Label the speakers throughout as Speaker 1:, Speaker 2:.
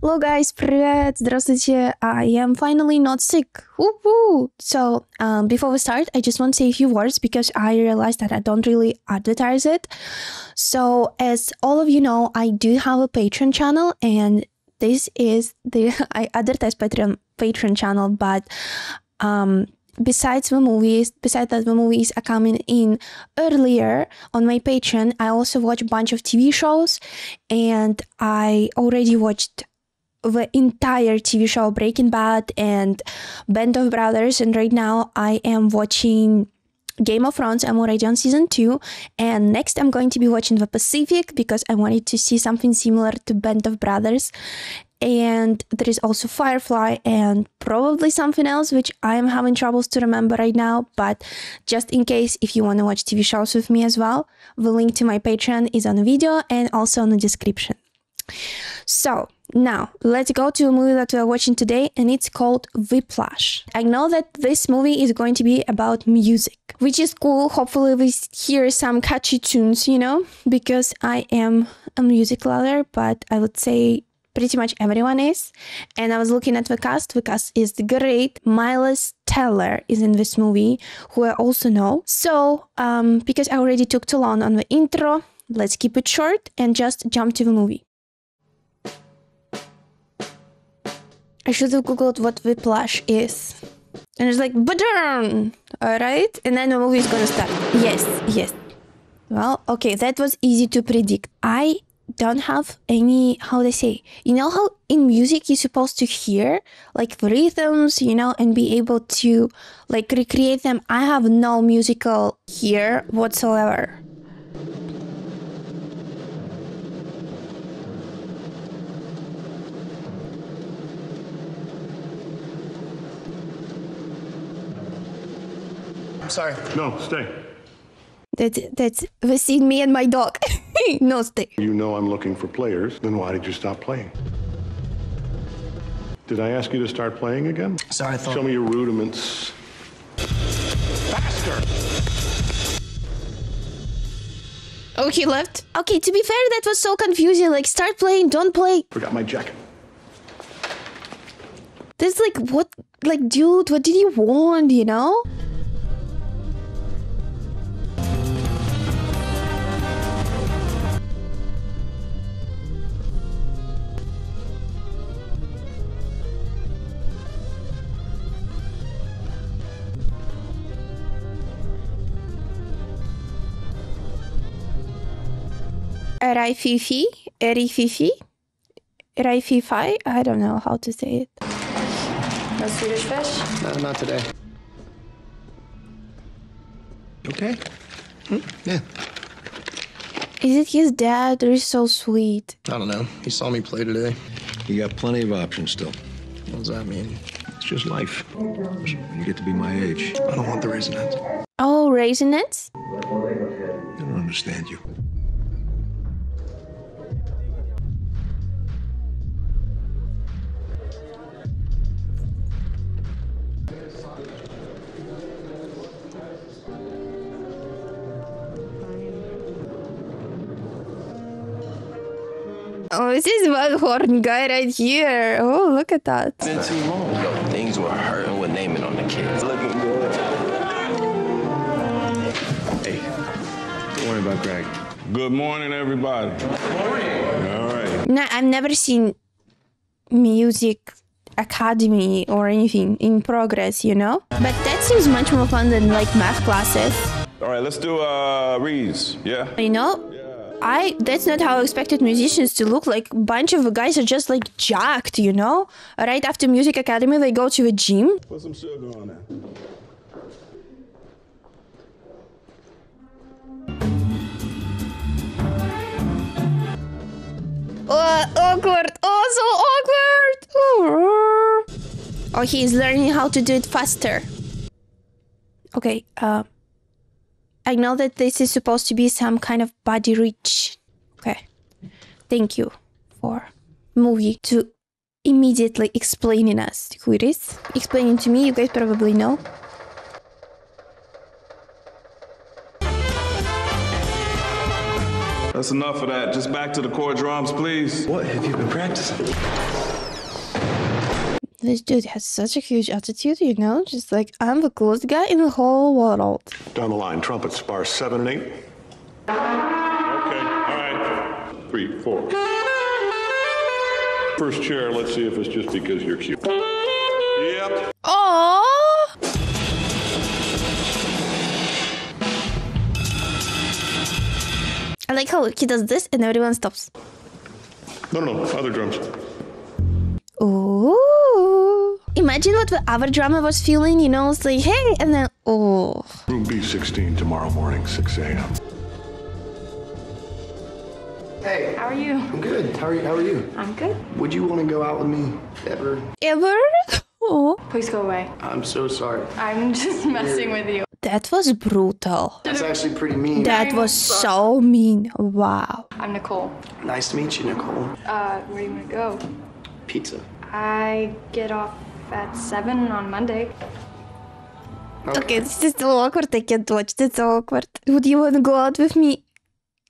Speaker 1: Hello guys, привет, здравствуйте. I am finally not sick. Woo-hoo. So, before we start, I just want to say a few words because I realized that I don't really advertise it. So, as all of you know, I do have a Patreon channel, and this is I advertise Patreon channel, but besides that the movies are coming in earlier on my Patreon, I also watch a bunch of TV shows, and I already watched the entire TV show Breaking Bad and Band of Brothers, and right now I am watching Game of Thrones. I'm already on season 2, and next I'm going to be watching The Pacific because I wanted to see something similar to Band of Brothers. And there is also Firefly and probably something else which I'm having troubles to remember right now, but just in case, if you want to watch TV shows with me as well, the link to my Patreon is on the video and also in the description. So now let's go to a movie that we are watching today, and it's called Whiplash. I know that this movie is going to be about music, which is cool. Hopefully we hear some catchy tunes, because I am a music lover, but I would say pretty much everyone is. And I was looking at the cast. The cast is great. Miles Teller is in this movie, who I also know. So because I already took too long on the intro, let's keep it short and just jump to the movie. I should have googled what Whiplash is. And it's like, badurn! Alright? And then the movie is gonna start. Yes. Well, okay, that was easy to predict. I don't have any, how they say, how in music you're supposed to hear like the rhythms, and be able to like recreate them. I have no musical ear whatsoever.
Speaker 2: Sorry.
Speaker 3: No, stay.
Speaker 1: That's the scene, me and my dog. No, stay.
Speaker 3: You know I'm looking for players, then why did you stop playing? Did I ask you to start playing again?
Speaker 2: Sorry, I thought...
Speaker 3: Show me your rudiments. Faster!
Speaker 1: Oh, he left? Okay, to be fair, that was so confusing. Like, start playing, don't play.
Speaker 3: Forgot my jacket.
Speaker 1: This like, what? Like, dude, what did you want, Raififi? Raififi? I don't know how to say it.
Speaker 2: No Swedish fish? No, not today. Okay? Yeah.
Speaker 1: Is it his dad? They're so sweet.
Speaker 2: I don't know. He saw me play today.
Speaker 4: You got plenty of options still.
Speaker 2: What does that mean?
Speaker 4: It's just life. You get to be my age.
Speaker 2: I don't want the Raisinets.
Speaker 1: Oh, Raisinets?
Speaker 4: I don't understand you.
Speaker 1: Oh, this is one horn guy right here. Oh, look at that.
Speaker 5: It's been too long. Things were hurting with naming on the kids. Looking good.
Speaker 4: Hey, don't worry about Greg.
Speaker 6: Good morning, everybody. Good morning. All right.
Speaker 1: No, I've never seen music academy or anything in progress, But that seems much more fun than like math classes.
Speaker 6: All right, let's do Reeves. Yeah.
Speaker 1: That's not how I expected musicians to look like. A bunch of guys are just like jacked, Right after music academy, they go to a gym.
Speaker 6: Put some sugar on that.
Speaker 1: Awkward. Oh, so awkward. Oh, he's learning how to do it faster. Okay, I know that this is supposed to be some kind of body reach. Okay. Thank you for movie to immediately explaining us who it is. Explaining to me, you guys probably know.
Speaker 6: That's enough of that. Just back to the core drums, please.
Speaker 2: What have you been practicing?
Speaker 1: This dude has such a huge attitude, you know? Just like, I'm the coolest guy in the whole world.
Speaker 3: Down the line, trumpets, bars 7 and 8.
Speaker 6: Okay, all right.
Speaker 3: 3, 4. First chair, let's see if it's just because you're cute. Yep.
Speaker 1: Aww! I like how he does this and everyone stops.
Speaker 3: No, other drums.
Speaker 1: Ooh. Imagine what the other drummer was feeling, you know? It's like, hey, and then, oh.
Speaker 3: Room B16 tomorrow morning, 6 a.m.
Speaker 2: Hey,
Speaker 7: How are you?
Speaker 2: I'm good. How are you?
Speaker 7: I'm good.
Speaker 2: Would you want to go out with me ever?
Speaker 1: Ever? Oh.
Speaker 7: Please go away.
Speaker 2: I'm so sorry.
Speaker 7: I'm just messing with you.
Speaker 1: That was brutal.
Speaker 2: That's actually pretty mean.
Speaker 1: That was so mean. Wow.
Speaker 7: I'm Nicole.
Speaker 2: Nice to meet you, Nicole.
Speaker 7: Where do you want to go?
Speaker 2: Pizza.
Speaker 7: I get off at 7 on Monday.
Speaker 1: Okay, this is so awkward. I can't watch. That's so awkward. Would you want to go out with me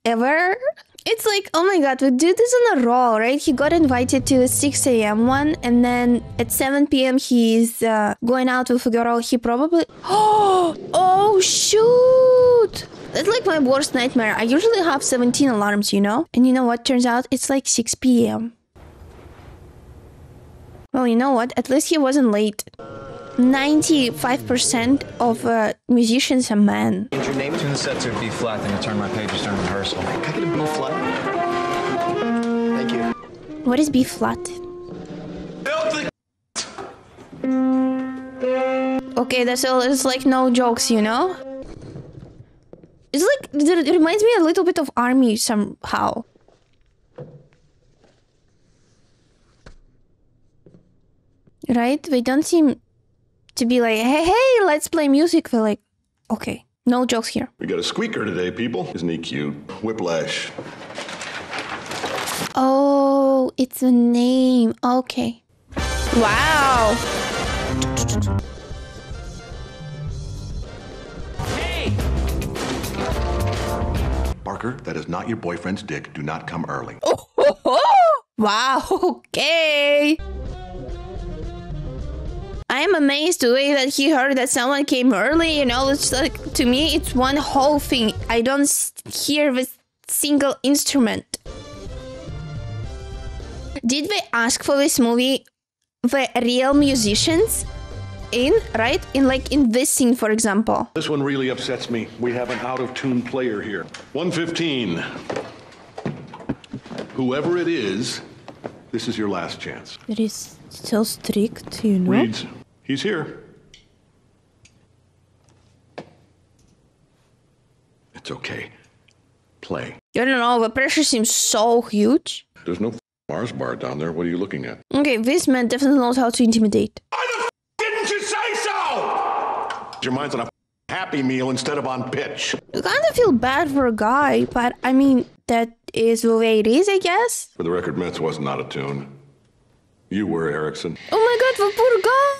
Speaker 1: ever? It's like, oh my god, we do this on a roll, right? He got invited to the 6 a.m. one, and then at 7 p.m. he's going out with a girl he probably... Oh, shoot! That's like my worst nightmare. I usually have 17 alarms, you know? And you know what? Turns out it's like 6 p.m. Well, you know what? At least he wasn't late. 95% of musicians are men.
Speaker 4: Change your name? Tune the set to B flat, then you'll turn my pages during rehearsal.
Speaker 2: Can I get a B flat? Thank you.
Speaker 1: What is B flat? Okay, that's all. It's like no jokes, you know? It's like, it reminds me a little bit of Army somehow. Right? They don't seem to be like, hey, let's play music. They're like, okay, no jokes here.
Speaker 3: We got a squeaker today, people. Isn't he cute? Whiplash.
Speaker 1: Oh, it's a name. Okay. Wow.
Speaker 3: Barker, that is not your boyfriend's dick. Do not come early.
Speaker 1: Wow, okay. I am amazed the way that he heard that someone came early, you know, it's like, to me, it's one whole thing. I don't hear this single instrument. Did they ask for this movie the real musicians in, right? In this scene, for example.
Speaker 3: This one really upsets me. We have an out-of-tune player here. 115. Whoever it is, this is your last chance.
Speaker 1: It is so strict, you know?
Speaker 3: Reads, he's here. It's okay. Play.
Speaker 1: I don't know, the pressure seems so huge.
Speaker 3: There's no Mars bar down there. What are you looking at?
Speaker 1: Okay, this man definitely knows how to intimidate.
Speaker 3: Why the didn't you say so? Your mind's on a Happy Meal instead of on pitch.
Speaker 1: You kind of feel bad for a guy, but I mean, that is the way it is, I guess.
Speaker 3: For the record, Mets was not a tune. You were, Erickson.
Speaker 1: Oh my god, the poor guy!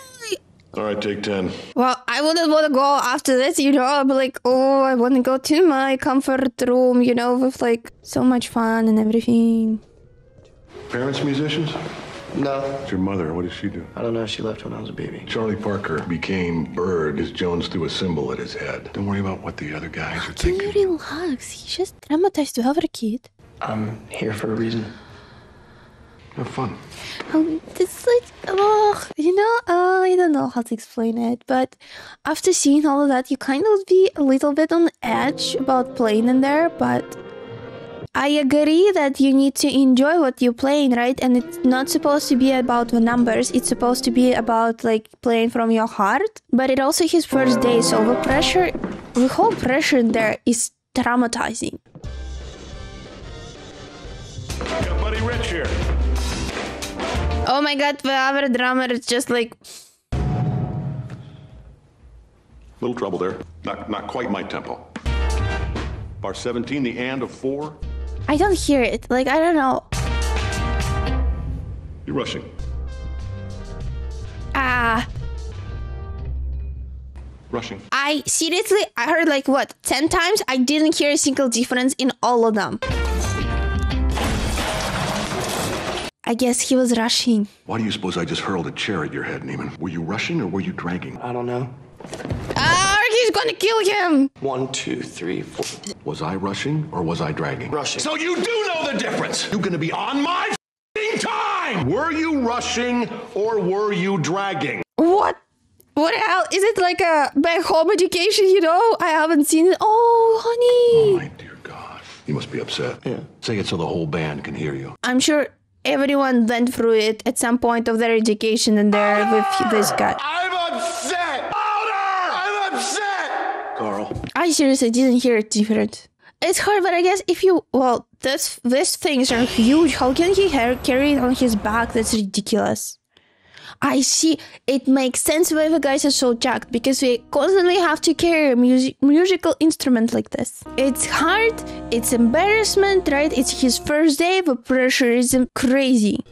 Speaker 3: All right, take 10.
Speaker 1: Well, I wouldn't want to go after this, you know? I'd be like, oh, I want to go to my comfort room, you know, with like so much fun and everything.
Speaker 3: Parents musicians?
Speaker 2: No.
Speaker 3: It's your mother. What does she do?
Speaker 2: I don't know. She left when I was a baby.
Speaker 3: Charlie Parker became Bird as Jones threw a cymbal at his head. Don't worry about what the other guys are
Speaker 1: Can
Speaker 3: thinking.
Speaker 1: you relax? He's just traumatized to have a kid.
Speaker 2: I'm here for a reason.
Speaker 3: Have fun.
Speaker 1: It's like, you know, I don't know how to explain it, but after seeing all of that, you kind of be a little bit on edge about playing in there, but I agree that you need to enjoy what you're playing, right? And it's not supposed to be about the numbers, it's supposed to be about like playing from your heart, but it also his first day, so the pressure, the whole pressure in there is traumatizing.
Speaker 3: Got Buddy Rich here.
Speaker 1: Oh my god, the other drummer is just like...
Speaker 3: Little trouble there. Not quite my tempo. Bar 17, the and of 4.
Speaker 1: I don't hear it. Like, I don't know.
Speaker 3: You're rushing. Rushing.
Speaker 1: I heard like what, 10 times? I didn't hear a single difference in all of them. I guess he was rushing.
Speaker 3: Why do you suppose I just hurled a chair at your head, Neiman? Were you rushing or were you dragging?
Speaker 2: I don't know.
Speaker 1: Ah, he's gonna kill him.
Speaker 2: 1, 2, 3, 4.
Speaker 3: Was I rushing or was I dragging?
Speaker 2: Rushing.
Speaker 3: So you do know the difference! You're gonna be on my f***ing time! Were you rushing or were you dragging?
Speaker 1: What? What hell? Is it like a back home education, you know? I haven't seen it. Oh, honey.
Speaker 3: Oh, my dear God. You must be upset.
Speaker 2: Yeah.
Speaker 3: Say it so the whole band can hear you.
Speaker 1: I'm sure everyone went through it at some point of their education and they're with this guy.
Speaker 3: I'm upset! Louder! I'm upset! Carl.
Speaker 1: I seriously didn't hear it different. It's hard, but I guess if you... Well, these things are huge. How can he carry it on his back? That's ridiculous. I see. It makes sense why the guys are so jacked, because we constantly have to carry a musical instrument like this. It's hard, it's embarrassment, right? It's his first day, the pressure is crazy.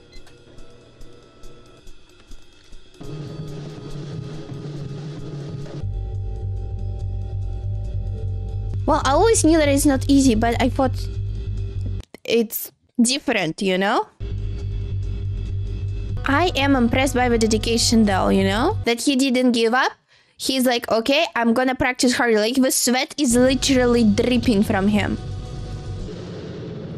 Speaker 1: Well, I always knew that it's not easy, but I thought it's different, you know? I am impressed by the dedication though, you know? That he didn't give up. He's like, okay, I'm gonna practice harder. Like, the sweat is literally dripping from him.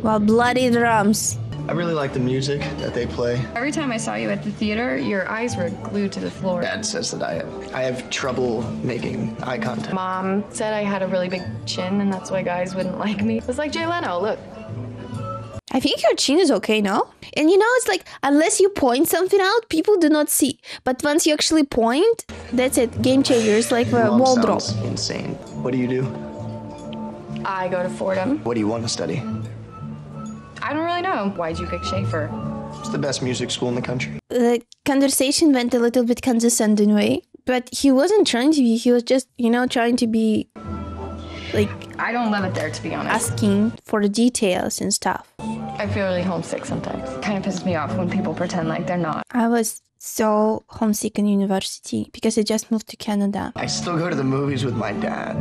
Speaker 1: Well, bloody drums.
Speaker 2: I really like the music that they play.
Speaker 7: Every time I saw you at the theater, your eyes were glued to the floor.
Speaker 2: Dad says that I have trouble making eye contact.
Speaker 7: Mom said I had a really big chin, and that's why guys wouldn't like me. It was like Jay Leno, look.
Speaker 1: I think your chin is okay, no? And you know, it's like, unless you point something out, people do not see. But once you actually point, that's it. Game changer. It's like a wall drop.
Speaker 2: Sounds insane. What do you do?
Speaker 7: I go to Fordham.
Speaker 2: What do you want to study?
Speaker 7: I don't really know. Why'd you pick Schaefer?
Speaker 2: It's the best music school in the country.
Speaker 1: The conversation went a little bit condescending way. But he wasn't trying to be. He was just, you know, trying to be... like,
Speaker 7: I don't love it there, to be honest.
Speaker 1: asking for the details and stuff.
Speaker 7: I feel really homesick sometimes. It kind of pisses me off when people pretend like they're not.
Speaker 1: I was so homesick in university because I just moved to Canada.
Speaker 2: I still go to the movies with my dad.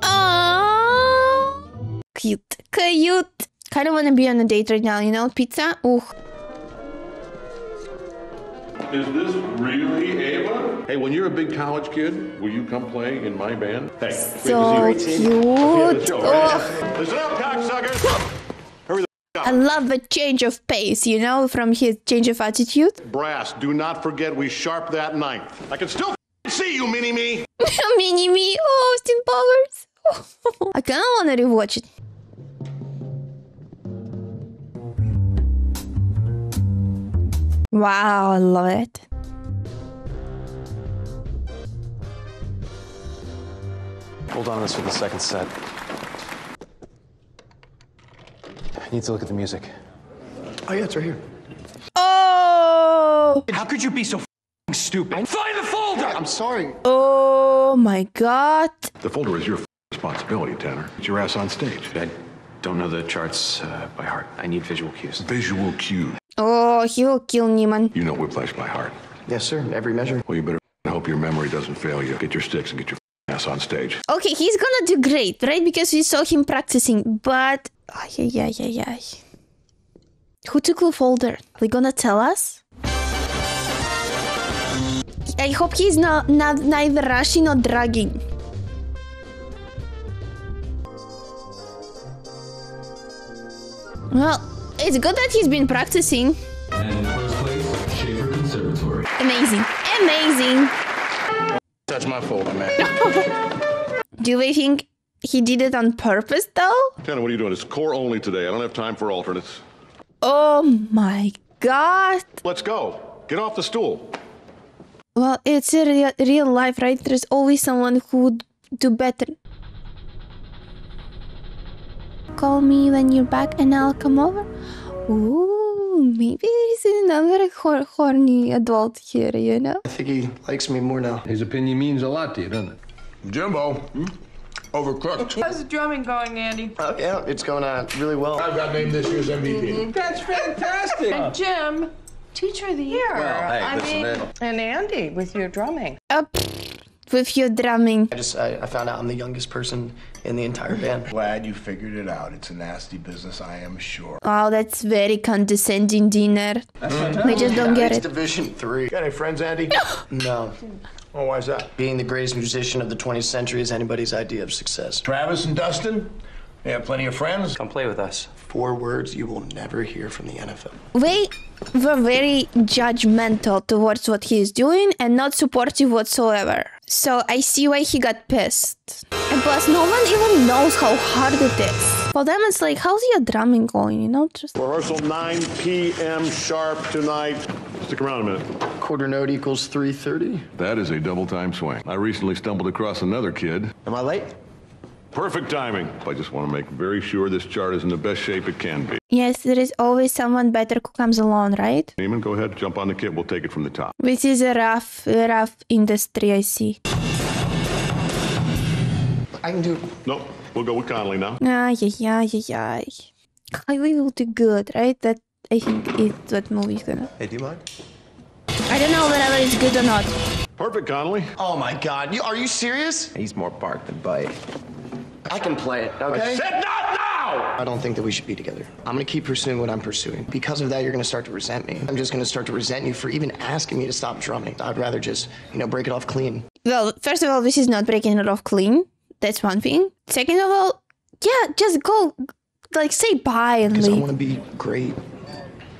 Speaker 1: Aww. Cute. Cute. Kind of want to be on a date right now, you know? Pizza? Ooh.
Speaker 3: Is this really Ava? Hey, when you're a big college kid, will you come play in my band? Hey,
Speaker 1: So cute. Oh.
Speaker 3: Listen up, cocksuckers! Hurry the up.
Speaker 1: I love the change of pace, you know, from his change of attitude.
Speaker 3: Brass, do not forget we sharp that ninth. I can still see you, Mini-Me!
Speaker 1: Mini-Me. Oh, Austin Powers. I kind of want to rewatch it. Wow, I love it.
Speaker 8: Hold on to this for the second set. I need to look at the music.
Speaker 2: Oh yeah, it's right here.
Speaker 1: Oh!
Speaker 8: How could you be so f***ing stupid? Find the folder!
Speaker 2: I'm sorry.
Speaker 1: Oh my god.
Speaker 3: The folder is your responsibility, Tanner. Get your ass on stage.
Speaker 8: I don't know the charts by heart. I need visual cues.
Speaker 3: Visual cue.
Speaker 1: Oh, he will kill Neiman.
Speaker 3: You know Whiplash by heart.
Speaker 2: Yes, sir. Every measure.
Speaker 3: Well, you better hope your memory doesn't fail you. Get your sticks and get your ass on stage.
Speaker 1: Okay, he's gonna do great, right? Because we saw him practicing, but... Who took the folder? Are they gonna tell us? I hope he's not neither rushing nor dragging. Well, it's good that he's been practicing.
Speaker 9: And first place, Schaefer Conservatory.
Speaker 1: Amazing. Amazing.
Speaker 5: Touch my folder, man.
Speaker 1: Do they think he did it on purpose, though?
Speaker 3: Tanner, what are you doing? It's core only today. I don't have time for alternates.
Speaker 1: Oh my god.
Speaker 3: Let's go. Get off the stool.
Speaker 1: Well, it's a real life, right? There's always someone who would do better. Call me when you're back and I'll come over. Ooh, maybe there's another horny adult here, you know?
Speaker 2: I think he likes me more now.
Speaker 4: His opinion means a lot to you, doesn't it?
Speaker 6: Jimbo, overcooked.
Speaker 10: How's the drumming going, Andy?
Speaker 2: Oh, yeah, it's going really well.
Speaker 6: I've got named this year's MVP.
Speaker 10: That's fantastic. And Jim, Teacher of the Year.
Speaker 8: Well, hey,
Speaker 10: and Andy with your drumming.
Speaker 1: with your drumming.
Speaker 2: I found out I'm the youngest person in the entire band.
Speaker 11: Glad you figured it out. It's a nasty business, I am sure.
Speaker 1: Wow, that's very condescending, Dinner. I just don't get
Speaker 2: It's
Speaker 1: it.
Speaker 2: Division 3.
Speaker 11: Got any friends, Andy?
Speaker 2: No.
Speaker 11: Oh, why's that?
Speaker 2: Being the greatest musician of the 20th century is anybody's idea of success.
Speaker 11: Travis and Dustin? They have plenty of friends?
Speaker 8: Come play with us.
Speaker 2: 4 words you will never hear from the NFL.
Speaker 1: They were very judgmental towards what he is doing and not supportive whatsoever. So I see why he got pissed. And plus, no one even knows how hard it is. For them, it's like, how's your drumming going, you know? Just
Speaker 3: Rehearsal 9 p.m. sharp tonight. Stick around a minute.
Speaker 2: Quarter note equals 3:30.
Speaker 3: That is a double time swing. I recently stumbled across another kid.
Speaker 2: Am I late?
Speaker 3: Perfect timing. I just want to make very sure this chart is in the best shape it can be.
Speaker 1: yes, there is always someone better who comes along, right?
Speaker 3: Neiman, go ahead, jump on the kit. We'll take it from the top.
Speaker 1: Which is a rough industry, I see.
Speaker 2: I can do.
Speaker 3: Nope, we'll go with Connolly now.
Speaker 1: Ay. Kylie will do good, right? That, I think, is what movie's gonna.
Speaker 11: Hey, do you mind?
Speaker 1: I don't know whether it's good or not.
Speaker 3: Perfect, Connolly.
Speaker 2: Oh my God! Are you serious?
Speaker 5: He's more bark than bite.
Speaker 2: I can play it. Okay.
Speaker 3: Said not now!
Speaker 2: I don't think that we should be together. I'm gonna keep pursuing what I'm pursuing. Because of that, you're gonna start to resent me. I'm just gonna start to resent you for even asking me to stop drumming. I'd rather just, break it off clean.
Speaker 1: Well, first of all, this is not breaking it off clean. That's one thing. Second of all, yeah, just go, say bye and
Speaker 2: Because I
Speaker 1: leave.
Speaker 2: want to be great.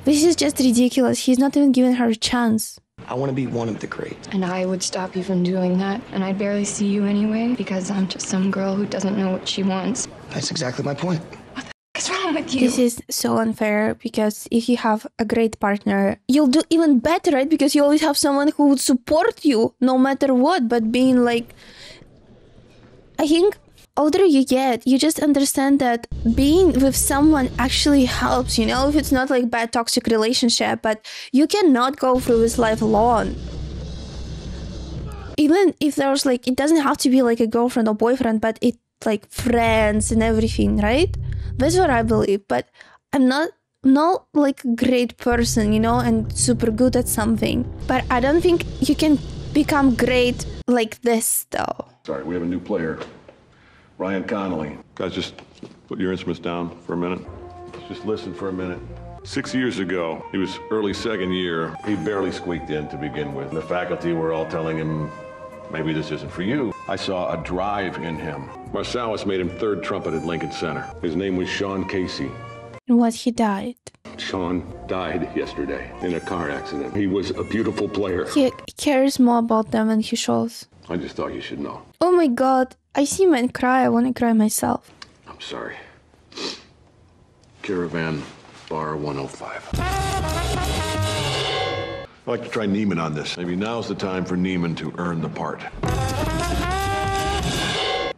Speaker 1: This is just ridiculous. He's not even giving her a chance.
Speaker 2: I want to be one of the great.
Speaker 7: And I would stop you from doing that. And I'd barely see you anyway because I'm just some girl who doesn't know what she wants.
Speaker 2: That's exactly my point.
Speaker 7: What's wrong with you?
Speaker 1: This is so unfair because if you have a great partner, you'll do even better, right? Because you always have someone who would support you no matter what. But being I think older you get, you just understand that being with someone actually helps, if it's not bad toxic relationship, but you cannot go through this life alone. Even if there's it doesn't have to be a girlfriend or boyfriend, but it friends and everything, right? That's what I believe. But I'm not a great person, and super good at something. But I don't think you can become great like this though.
Speaker 3: Sorry, we have a new player. Ryan Connolly. Guys, just put your instruments down for a minute. Let's just listen for a minute. 6 years ago, he was early second year. He barely squeaked in to begin with. The faculty were all telling him, maybe this isn't for you. I saw a drive in him. Marsalis made him third trumpet at Lincoln Center. His name was Sean Casey.
Speaker 1: And what, he died?
Speaker 3: Sean died yesterday in a car accident. He was a beautiful player.
Speaker 1: He cares more about them than he shows.
Speaker 3: I just thought you should know.
Speaker 1: Oh my God, I see men cry. I want to cry myself.
Speaker 3: I'm sorry. Caravan Bar 105. I'd like to try Neiman on this. Maybe now's the time for Neiman to earn the part.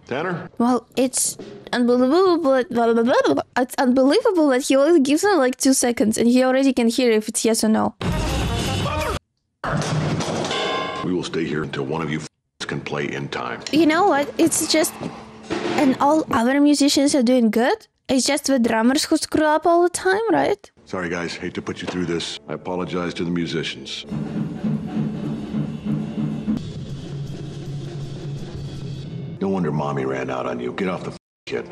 Speaker 3: Tanner?
Speaker 1: Well, it's unbelievable. It's unbelievable that he only gives him 2 seconds and he already can hear if it's yes or no.
Speaker 3: We will stay here until one of you can play in time.
Speaker 1: You know what? It's just... And all other musicians are doing good. It's just the drummers who screw up all the time, right?
Speaker 3: Sorry, guys. Hate to put you through this. I apologize to the musicians. No wonder Mommy ran out on you. Get off the kid.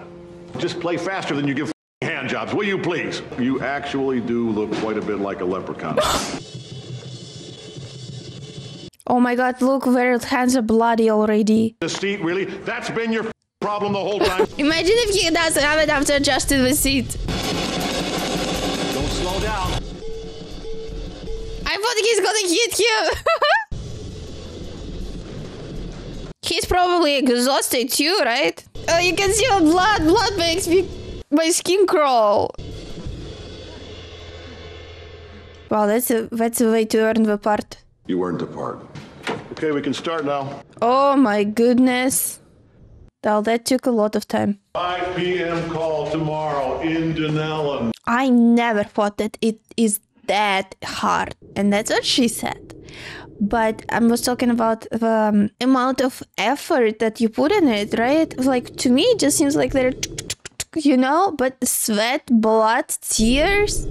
Speaker 3: Just play faster than you give hand jobs, will you please? You actually do look quite a bit like a leprechaun.
Speaker 1: Oh my God, look, their hands are bloody already.
Speaker 3: The seat, really? That's been your problem the whole time?
Speaker 1: Imagine if he doesn't have enough to adjust to the seat.
Speaker 3: Don't slow down.
Speaker 1: I thought he's gonna hit him. He's probably exhausted too, right? Oh, you can see the blood. Blood makes my skin crawl. Wow, that's a way to earn the part.
Speaker 3: You earned the part. Okay, we can start now.
Speaker 1: Oh my goodness. Well, that took a lot of time.
Speaker 3: 5 p.m. call tomorrow in Dunellen.
Speaker 1: I never thought that it is that hard. And that's what she said. But I was talking about the amount of effort that you put in it, right? To me, it just seems like they're, but sweat, blood, tears.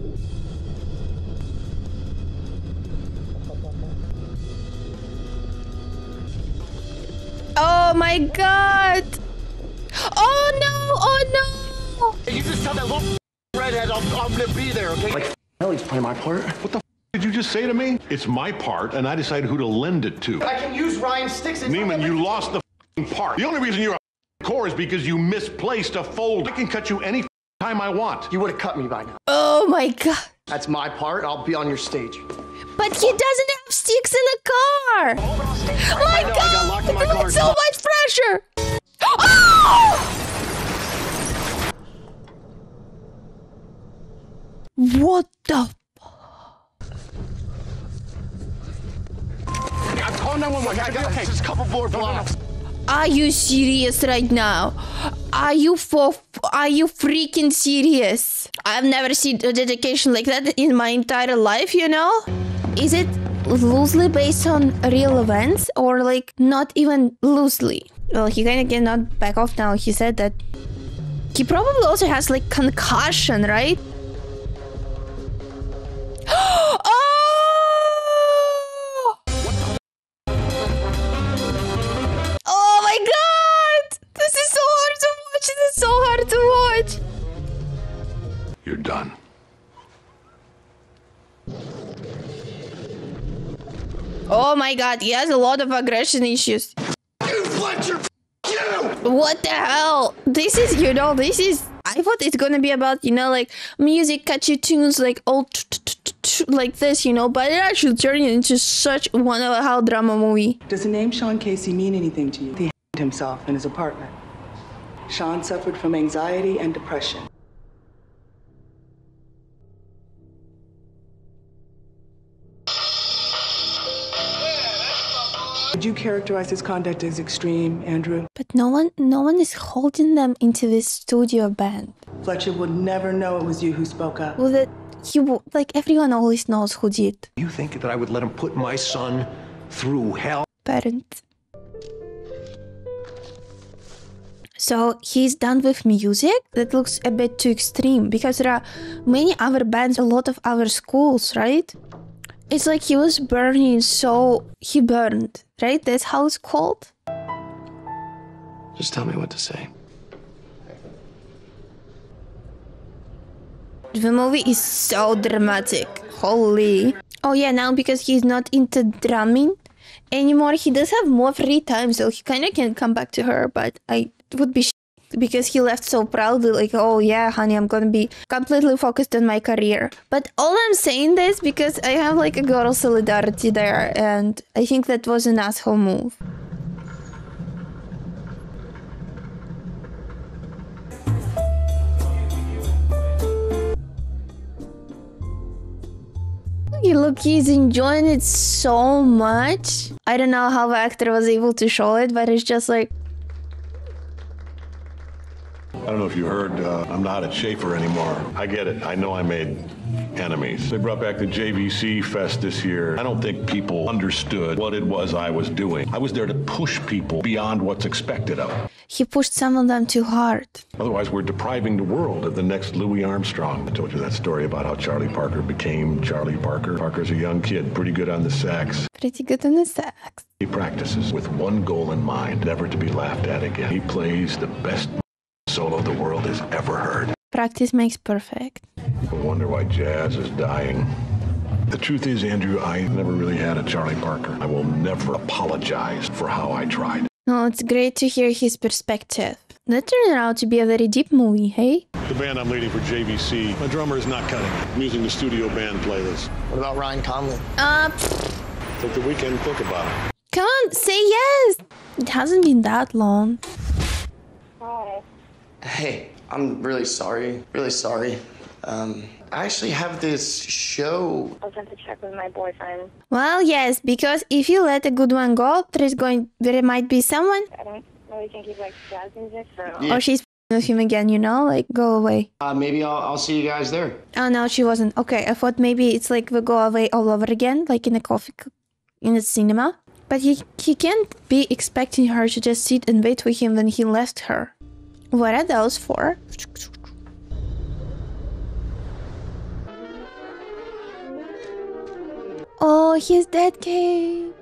Speaker 1: my god! Oh no! Oh no!
Speaker 12: You just tell that little redhead I'm gonna be there, okay?
Speaker 2: Like, Ellie's playing my part.
Speaker 3: What the did you just say to me? It's my part, and I decide who to lend it to.
Speaker 2: I can use Ryan's sticks.
Speaker 3: Neiman, you lost the part. The only reason you're a core is because you misplaced a fold. I can cut you any time I want.
Speaker 2: You would have cut me by now.
Speaker 1: Oh my god!
Speaker 2: That's my part. I'll be on your stage.
Speaker 1: But he doesn't have sticks in the car! My god!
Speaker 2: I got locked in my car.
Speaker 1: So much pressure! Oh! What the?
Speaker 12: I'm calling 911. I got okay. Just a couple more blocks.
Speaker 1: Are you serious right now? Are you freaking serious? I've never seen a dedication like that in my entire life, you know? Is it loosely based on real events or like not even loosely? Well, he kind of cannot back off now. He said that he probably also has like concussion, right? Oh! Oh my god! This is so hard to watch. This is so hard to watch.
Speaker 3: You're done.
Speaker 1: Oh my god, he has a lot of aggression issues.
Speaker 12: You Fletcher! You!
Speaker 1: What the hell? This is, you know, this is... I thought it's gonna be about, you know, like music, catchy tunes, like all like this, you know, but it actually turned into such one of a hell drama movie.
Speaker 13: Does the name Sean Casey mean anything to you? He himself in his apartment. Sean suffered from anxiety and depression. Would you characterize his conduct as extreme, Andrew?
Speaker 1: But no one is holding them into this studio band.
Speaker 13: Fletcher would never know it was you who spoke up.
Speaker 1: Well, that like everyone always knows who did.
Speaker 4: You think that I would let him put my son through hell?
Speaker 1: Parent. So he's done with music. That looks a bit too extreme because there are many other bands, a lot of other schools, right? It's like he was burning, so he burned, right? That's how it's called.
Speaker 2: Just tell me what to say.
Speaker 1: The movie is so dramatic. Holy. Oh yeah, now because he's not into drumming anymore, he does have more free time, so he kind of can come back to her, but I would be because he left so proudly, like, oh yeah, honey, I'm gonna be completely focused on my career. But all I'm saying this because I have like a girl solidarity there, and I think that was an asshole move. Look, he's enjoying it so much. I don't know how the actor was able to show it, but it's just like...
Speaker 3: I don't know if you heard, I'm not at Schaefer anymore. I get it. I know I made enemies. They brought back the JVC Fest this year. I don't think people understood what it was I was doing. I was there to push people beyond what's expected of them.
Speaker 1: He pushed some of them too hard.
Speaker 3: Otherwise, we're depriving the world of the next Louis Armstrong. I told you that story about how Charlie Parker became Charlie Parker. Parker's a young kid, pretty good on the sax.
Speaker 1: Pretty good on the sax.
Speaker 3: He practices with one goal in mind, never to be laughed at again. He plays the best solo the world has ever heard.
Speaker 1: Practice makes perfect.
Speaker 3: People wonder why jazz is dying. The truth is, Andrew, I never really had a Charlie Parker. I will never apologize for how I tried.
Speaker 1: No, it's great to hear his perspective. That turned out to be a very deep movie, hey?
Speaker 3: The band I'm leading for JVC, my drummer is not cutting it. I'm using the studio band playlist.
Speaker 2: What about Ryan Conley?
Speaker 3: Take the weekend, think about it.
Speaker 1: Come on, say yes! It hasn't been that long.
Speaker 7: Hi.
Speaker 2: Hey, I'm really sorry. Really sorry. I actually have this show.
Speaker 7: I'll have to check with my boyfriend.
Speaker 1: Well, yes, because if you let a good one go, there might be someone.
Speaker 7: I don't really think he likes jazz music, so...
Speaker 2: Yeah.
Speaker 1: Or she's with him again, you know? Like, go away.
Speaker 2: Maybe I'll see you guys there.
Speaker 1: Oh, no, she wasn't. Okay, I thought maybe it's like we go away all over again, like in a cinema. But he can't be expecting her to just sit and wait for him when he left her. What are those for? Oh, his dad came.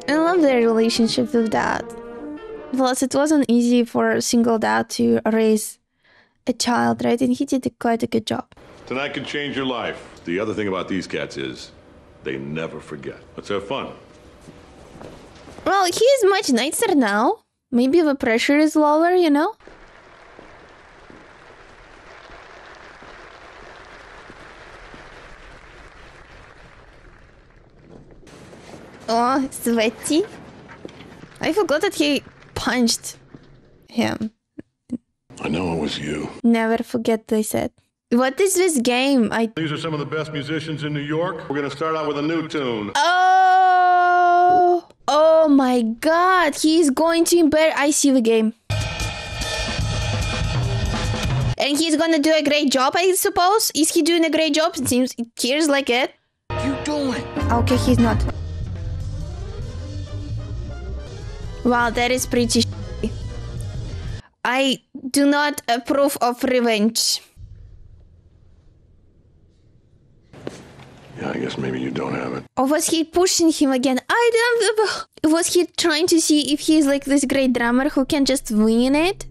Speaker 1: I love their relationship with that. Plus, it wasn't easy for a single dad to raise a child, right? And he did quite a good job.
Speaker 3: Tonight could change your life. The other thing about these cats is they never forget. Let's have fun.
Speaker 1: Well, he is much nicer now. Maybe the pressure is lower, you know? Oh, sweaty. I forgot that he punched him.
Speaker 3: I know it was you.
Speaker 1: Never forget, they said. What is this game?
Speaker 3: These are some of the best musicians in New York. We're going to start out with a new tune.
Speaker 1: Oh! Oh my god, he's going to embarrass. I see the game. And he's gonna do a great job, I suppose? Is he doing a great job? It seems, it appears like it.
Speaker 12: What you doing?
Speaker 1: Okay, he's not. Wow, that is pretty shitty. I do not approve of revenge.
Speaker 3: Yeah, I guess maybe you don't have it.
Speaker 1: Or was he pushing him again? I don't... Was he trying to see if he's like this great drummer who can just win it?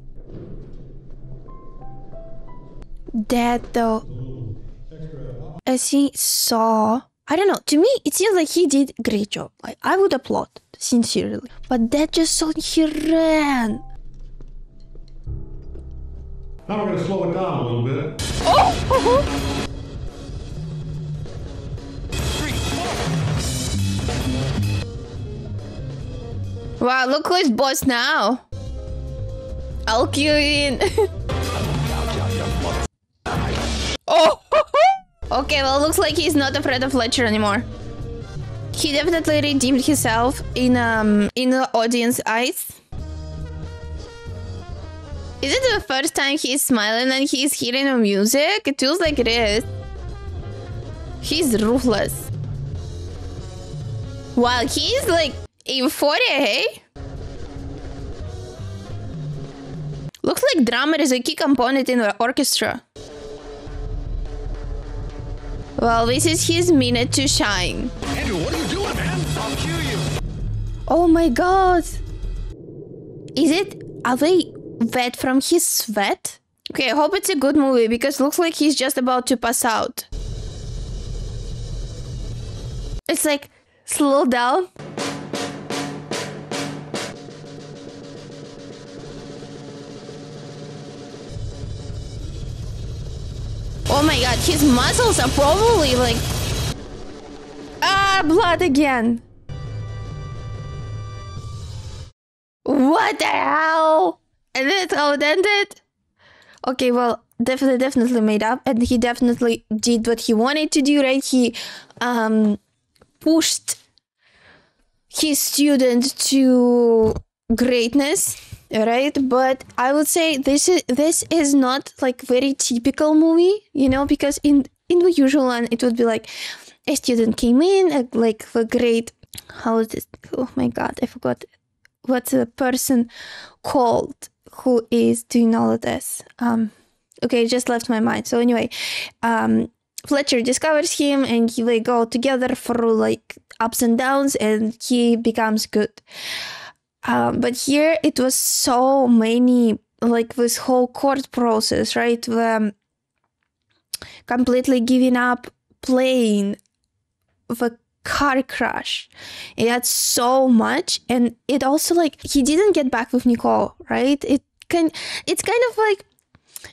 Speaker 1: That though... As he saw... I don't know, to me it seems like he did a great job. Like, I would applaud, sincerely. But that just saw he ran.
Speaker 3: Now we're going to slow it down a little bit.
Speaker 1: Oh! Wow, look who's boss now. I'll cue in. Oh! Okay, well, looks like he's not afraid of Fletcher anymore. He definitely redeemed himself in the audience eyes. Is it the first time he's smiling and he's hearing the music? It feels like it is. He's ruthless. Wow, he's like euphoria, hey? Looks like drummer is a key component in the orchestra. Well, this is his minute to shine.
Speaker 12: Andrew, what are you doing, man? I'll cue you.
Speaker 1: Oh my god. Are they wet from his sweat? Okay, I hope it's a good movie because looks like he's just about to pass out. It's like, slow down. Oh my god, his muscles are probably like... Ah, blood again. What the hell? And that's how it ended? Okay, well, definitely made up. And he definitely did what he wanted to do, right? He pushed his student to greatness, right? But I would say this is not like very typical movie, you know, because in the usual one it would be like a student came in, like the great, how is it? Oh my god, I forgot what's the person called who is doing all of this. Okay, it just left my mind. So anyway, Fletcher discovers him and they go together through like ups and downs and he becomes good. But here it was so many, like this whole court process, right? The completely giving up playing, the car crash. It had so much, and it also like he didn't get back with Nicole, right? It's kind of like,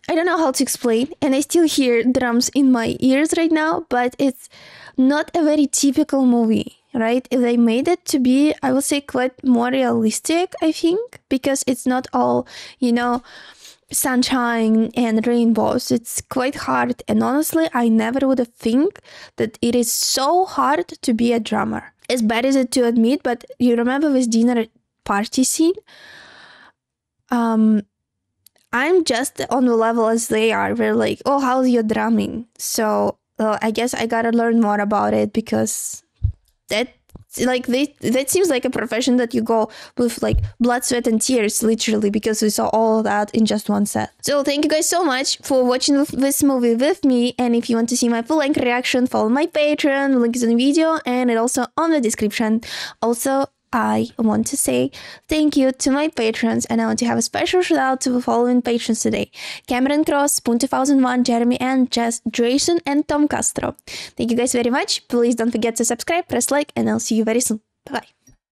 Speaker 1: I don't know how to explain, and I still hear drums in my ears right now, but it's not a very typical movie. Right? They made it to be, I would say, quite more realistic, I think, because it's not all, you know, sunshine and rainbows. It's quite hard. And honestly, I never would have think that it is so hard to be a drummer. As bad as it to admit, but you remember this dinner party scene? I'm just on the level as they are. We're like, oh, how's your drumming? So I guess I gotta learn more about it because... that seems like a profession that you go with like blood, sweat and tears, literally, because we saw all of that in just one set. So thank you guys so much for watching this movie with me, and if you want to see my full-length reaction, follow my Patreon, the link is in the video and it also on the description. Also, I want to say thank you to my patrons, and I want to have a special shout out to the following patrons today: Cameron Cross, Spoon2001, Jeremy and Jess, Jason and Tom Castro. Thank you guys very much. Please don't forget to subscribe, press like, and I'll see you very soon. Bye bye.